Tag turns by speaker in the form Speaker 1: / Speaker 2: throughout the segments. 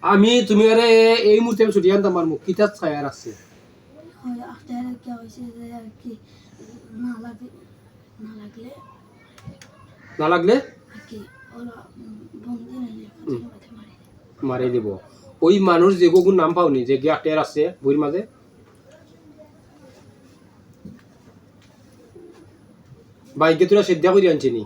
Speaker 1: আমি তুমি আরে এই মুহূর্তে আমি ছুটি আনতাম আমার মুখ কিতা ছায়া রাখছে
Speaker 2: হয় আফটার কি হইছে যে আর কি না লাগে না লাগলে
Speaker 1: না লাগলে
Speaker 2: আর কি ওরা বন্ধু নিয়ে কথা মারে
Speaker 1: মারে দিব ওই মানুষ যে গুণ নাম পাওনি যে গিয়াটের আছে বইর মাঝে বাইকে তোরা সিদ্ধা করে আনছি নি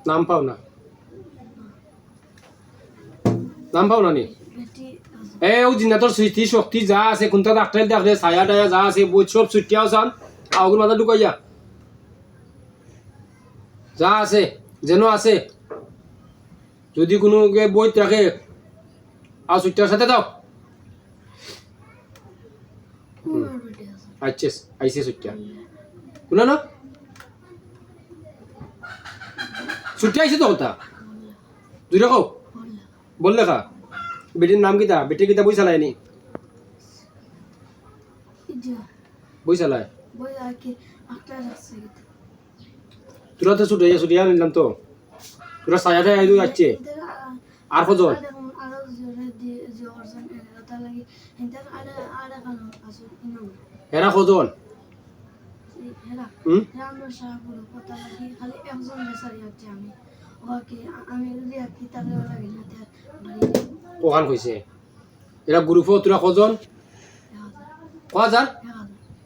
Speaker 1: নাম পাও না নাম পাও না নি এ ও জিনাতর সৃষ্টি শক্তি যা আছে কোনটা ডাক্তার দেখলে ছায়া টায়া যা আছে বই সব ছুটিয়াও চান আগুন মাথা ঢুকাইয়া যা আছে যেন আছে যদি কোনো বই থাকে আর ছুটিয়ার সাথে দাও আচ্ছা আইসে ছুটিয়া শুনা না ছুটি আইসে তো কথা দুই রকম বললে খা বেটির নাম কিতা বেটি কিতা বই চালায়নি বই চালায় তোরা তো ছুটিয়া নিলাম তো তোরা ছায়াতে আইলু যাচ্ছে আর কজন এরা কজন ওখান কইছে এরা গ্রুপ তোরা কজন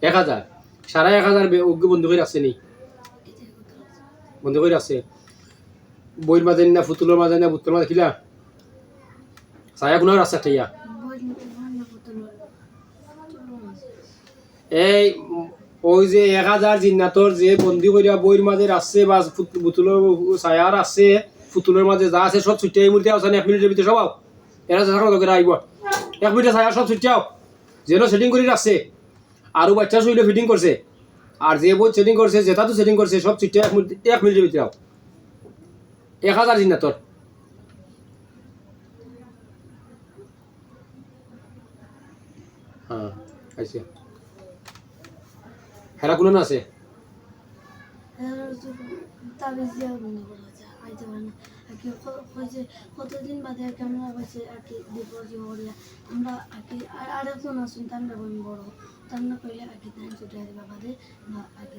Speaker 1: 1000 সারা 1000 বন্ধু করে আছে নি বন্ধু করে আছে বইয়ের মাঝে না ফুতুলের মাঝে না বুতুলের মাঝে খিলা ছায়া কোনো রাস্তা ঠাইয়া এই ওই যে 1000 জিন্নাতর যে বন্দি করিয়া বইয়ের মাঝে আসছে বা বুতুলের ছায়ার আছে ফুতুলের মাঝে যা আছে সব ছুটিয়ে মুড়তে আছে 1 মিনিটের ভিতরে সবাও এরা যা করে আইব 1 মিনিটে ছায়া সব ছুটিয়াও যেন সেটিং করে রাখছে আরো বাচ্চা শুইলে ফিটিং করছে আর যে বই সেটিং করছে যেটা তো সেটিং করছে সব ছুটিয়ে 1 মিনিটের ভিতরে 1000 জিন্নাতর হ্যাঁ আইছে হেরা কোনো না আছে
Speaker 2: কতদিন বাদে আর কি আমরা হয়েছে আর কি বিপর্যয় করিয়া আমরা আর কি আরেকজন আসুন তার বড় তার না কইলে আর কি তাই ছুটে দিবা বাদে আর কি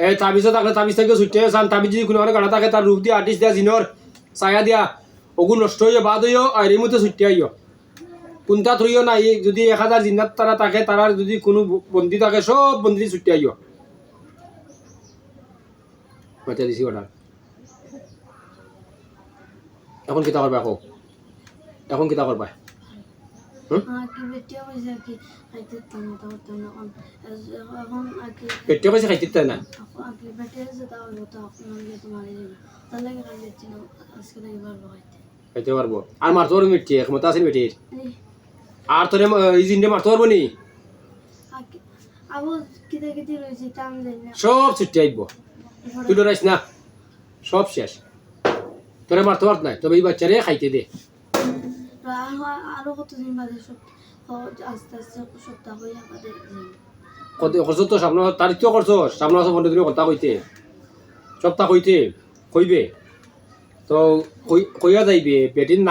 Speaker 1: এই তাবিজ থাকলে তাবিজ থেকে ছুটে চান তাবিজ যদি কোনো গাড়া থাকে তার রূপ দিয়ে আর্টিস্ট দিয়া জিনর ছায়া দিয়া ওগুন নষ্ট হইয়া বাদ হইও আর এই মধ্যে ছুটে আইও কোনটা থইও না যদি 1000 জিন্নাত তারা থাকে তারার যদি কোনো বন্দি থাকে সব বন্দি ছুটে আইও মাথা দিছি অর্ডার এখন কিতা করবা এখন কিতা করবা পেটে পয়সা খাইতে তাই না খাইতে পারবো আর মারতে পারবো মিটছে ক্ষমতা আছে বেটির আর তোরে এই জিনটা মারতে পারবো নি সব ছুটে আইব তুই ডরাইস না সব শেষ তোরে মারতে পারত নাই তবে এই বাচ্চারে খাইতে দে
Speaker 2: আরো কতদিন বাদে সব আস্তে আস্তে সপ্তাহ হইয়া বাদে
Speaker 1: কত করছো তো সামনে তারিখ তো করছো সামনে আসো বন্ধু কথা কইতে সপ্তাহ কইতে কইবে তো কইয়া যাইবে বেটির